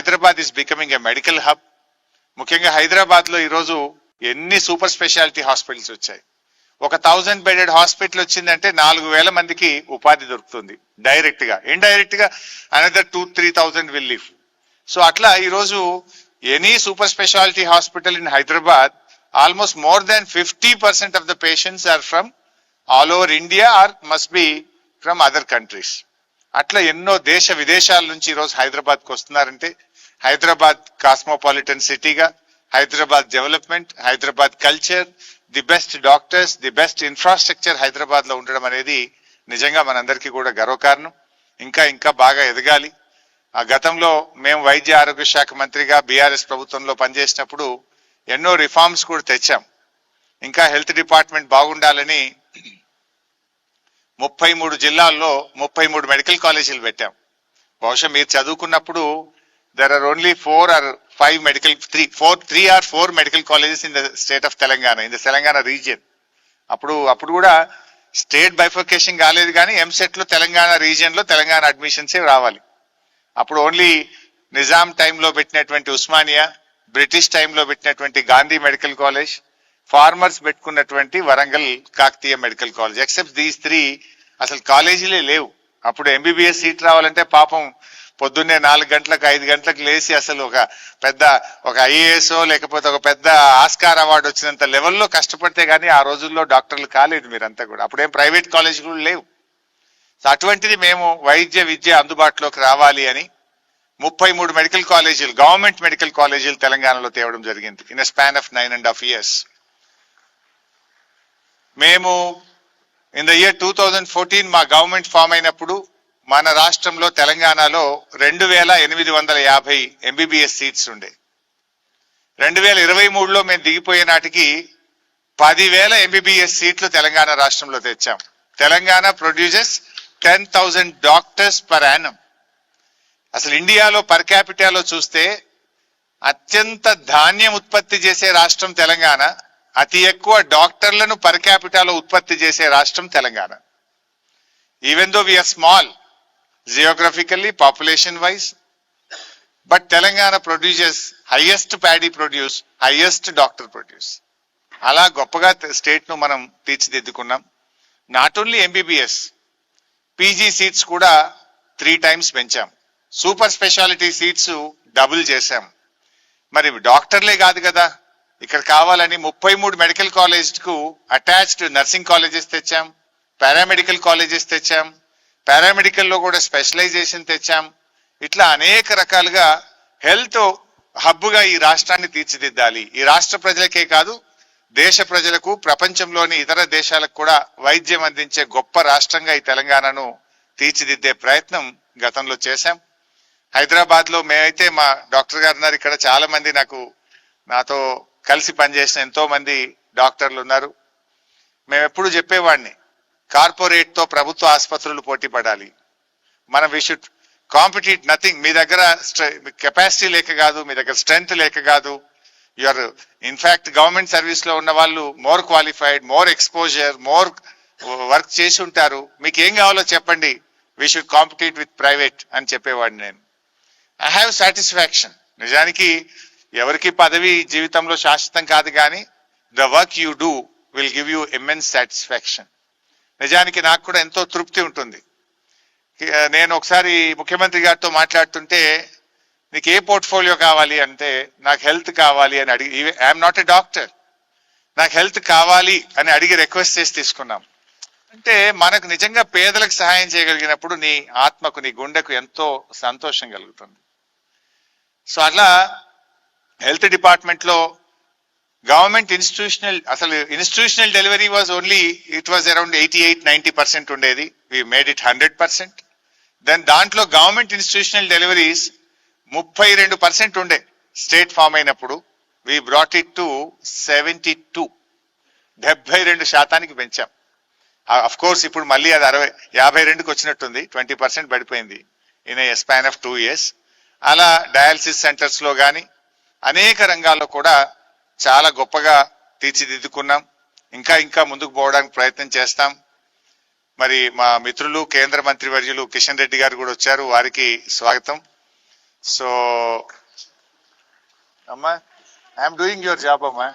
Hyderabad is becoming a medical hub. ముఖ్యంగా హైదరాబాద్ లో ఈరోజు ఎన్ని సూపర్ స్పెషాలిటీ హాస్పిటల్స్ వచ్చాయి. ఒక 1000 బెడెడ్ హాస్పిటల్ వచ్చిందంటే 4000 మందికి ఉపాధి దొరుకుతుంది డైరెక్ట్ గా. ఇండైరెక్ట్ గా అనదర్ 2-3,000 విల్ లివ్. సో అట్లా ఈరోజు any super speciality hospital in Hyderabad almost more than 50% of the patients are from all over India or must be from other countries. అట్లా ఎన్నో దేశ విదేశాల నుంచి ఈరోజు హైదరాబాద్కి వస్తున్నారంటే హైదరాబాద్ కాస్మోపాలిటన్ సిటీగా, Hyderabad development, Hyderabad culture, the best doctors, the best infrastructure Hyderabad లో ఉండడం అనేది నిజంగా మనందరికీ కూడా గర్వకారణం. ఇంకా ఇంకా బాగా ఎదగాలి. ఆ గతంలో మేము వైద్య ఆరోగ్య శాఖ మంత్రిగా బీఆర్ఎస్ ప్రభుత్వంలో పనిచేసినప్పుడు ఎన్నో రిఫార్మ్స్ కూడా తెచ్చాం. ఇంకా హెల్త్ డిపార్ట్మెంట్ బాగుండాలని 33 జిల్లాల్లో 33 మెడికల్ కాలేజీలు పెట్టాం. బహుశా మీరు చదువుకున్నప్పుడు there are only 4 or 5 medical 3 or 4 medical colleges in the state of Telangana, in the Telangana region. అప్పుడు కూడా స్టేట్ బైఫర్కేషన్ కాలేదు, కానీ ఎంసెట్ లో తెలంగాణ రీజియన్ లో తెలంగాణ అడ్మిషన్స్ రావాలి. అప్పుడు ఓన్లీ నిజాం టైంలో పెట్టినటువంటి ఉస్మానియా, బ్రిటిష్ టైంలో పెట్టినటువంటి గాంధీ మెడికల్ కాలేజ్, ఫార్మర్స్ పెట్టుకున్నటువంటి Warangal Kakatiya medical college, except these 3 అసలు కాలేజీలే లేవు. అప్పుడు ఎంబీబీఎస్ సీట్ రావాలంటే పాపం పొద్దున్నే 4 గంటలకు 5 గంటలకు లేచి అసలు ఒక ఐఏఎస్ లేకపోతే ఒక పెద్ద ఆస్కార్ అవార్డు వచ్చినంత లెవెల్లో కష్టపడితే గానీ ఆ రోజుల్లో డాక్టర్లు కాలేదు మీరంతా కూడా. అప్పుడేం ప్రైవేట్ కాలేజీలు లేవు. సో అటువంటిది మేము వైద్య విద్య అందుబాటులోకి రావాలి అని 33 మెడికల్ కాలేజీలు, గవర్నమెంట్ మెడికల్ కాలేజీలు తెలంగాణలో తేవడం జరిగింది ఇన్ స్పాన్ ఆఫ్ 9.5 years. మేము ఇన్ ద ఇయర్ 2014 మా గవర్నమెంట్ ఫామ్ అయినప్పుడు మన రాష్ట్రంలో తెలంగాణలో 2850 ఎంబీబీఎస్ సీట్స్ ఉండే. 2023లో మేము దిగిపోయే నాటికి 10,000 ఎంబీబీఎస్ సీట్లు తెలంగాణ రాష్ట్రంలో తెచ్చాం. Telangana produces 10,000 doctors per annum. అసలు ఇండియాలో పర్ క్యాపిటాలో చూస్తే అత్యంత ధాన్యం ఉత్పత్తి చేసే రాష్ట్రం తెలంగాణ, అతి ఎక్కువ డాక్టర్లను పర్ క్యాపిటాలో ఉత్పత్తి చేసే రాష్ట్రం తెలంగాణ. ఈవెన్ దో వీఆర్ స్మాల్ geographically, population wise, but Telangana produces highest paddy produce, highest doctor produce. అలా గొప్పగా స్టేట్ ను మనం తీర్చిదిద్దుకున్నాం. Not only MBBS, PG seats కూడా 3 times పెంచాం. సూపర్ స్పెషాలిటీ సీట్స్ డబుల్ చేశాం. మరి డాక్టర్లే కాదు కదా, ఇక్కడ కావాలని 33 మెడికల్ కాలేజ్ కు అటాచ్డ్ నర్సింగ్ కాలేజెస్ తెచ్చాం, పారామెడికల్ కాలేజెస్ తెచ్చాం, పారామెడికల్ లో కూడా స్పెషలైజేషన్ తెచ్చాం. ఇట్లా అనేక రకాలుగా హెల్త్ హబ్ గా ఈ రాష్ట్రాన్ని తీర్చిదిద్దాలి. ఈ రాష్ట్ర ప్రజలకే కాదు, దేశ ప్రజలకు, ప్రపంచంలోని ఇతర దేశాలకు కూడా వైద్యం అందించే గొప్ప రాష్ట్రంగా ఈ తెలంగాణను తీర్చిదిద్దే ప్రయత్నం గతంలో చేశాం. హైదరాబాద్ లో మేమైతే, మా డాక్టర్ గారు ఉన్నారు ఇక్కడ, చాలా మంది నాతో కలిసి పనిచేసిన ఎంతో మంది డాక్టర్లు ఉన్నారు. మేము ఎప్పుడు చెప్పేవాడిని, కార్పొరేట్ తో ప్రభుత్వ ఆసుపత్రులు పోటీ పడాలి. మనం వి షుడ్ కాంపిటీట్ నథింగ్. మీ దగ్గర కెపాసిటీ లేక కాదు, మీ దగ్గర స్ట్రెంగ్త్ లేక కాదు. యూఆర్ ఇన్ఫాక్ట్ గవర్నమెంట్ సర్వీస్ లో ఉన్న వాళ్ళు more qualified, more exposure, more work చేసి ఉంటారు. మీకు ఏం కావాలో చెప్పండి, we should compete with private అని చెప్పేవాడిని నేను. I have satisfaction. నిజానికి ఎవరికి పదవి జీవితంలో శాశ్వతం కాదు, కానీ the work you do will give you immense satisfaction. నిజానికి నాకు కూడా ఎంతో తృప్తి ఉంటుంది. నేను ఒకసారి ముఖ్యమంత్రి గారితో మాట్లాడుతుంటే, నీకు ఏ పోర్ట్ఫోలియో కావాలి అంటే, నాకు హెల్త్ కావాలి అని అడిగి, ఐఎమ్ నాట్ ఎ డాక్టర్, నాకు హెల్త్ కావాలి అని అడిగి రిక్వెస్ట్ చేసి తీసుకున్నాం. అంటే మనకు నిజంగా పేదలకు సహాయం చేయగలిగినప్పుడు నీ ఆత్మకు, నీ గుండెకు ఎంతో సంతోషం కలుగుతుంది. సో అట్లా హెల్త్ డిపార్ట్మెంట్ లో government institutional delivery was only, it was around 88-90% ఉండేది. We made it 100%. దెన్ దాంట్లో గవర్నమెంట్ ఇన్స్టిట్యూషనల్ డెలివరీస్ 32% ఉండే స్టేట్ ఫామ్ అయినప్పుడు. వి బ్రాట్ ఇట్ టు 72, 72% పెంచాం. అఫ్ కోర్స్ ఇప్పుడు మళ్ళీ అది 52కి వచ్చినట్టుంది, 20% పడిపోయింది in a span of 2 years. అలా డయాలసిస్ సెంటర్స్ లో కానీ అనేక రంగాల్లో కూడా చాలా గొప్పగా తీర్చిదిద్దుకున్నాం. ఇంకా ఇంకా ముందుకు పోవడానికి ప్రయత్నం చేస్తాం. మరి మా మిత్రులు కేంద్ర మంత్రి వర్యులు కిషన్ రెడ్డి గారు కూడా వచ్చారు, వారికి స్వాగతం. సో అమ్మా, ఐఎమ్ డూయింగ్ యువర్ జాబ్ అమ్మా.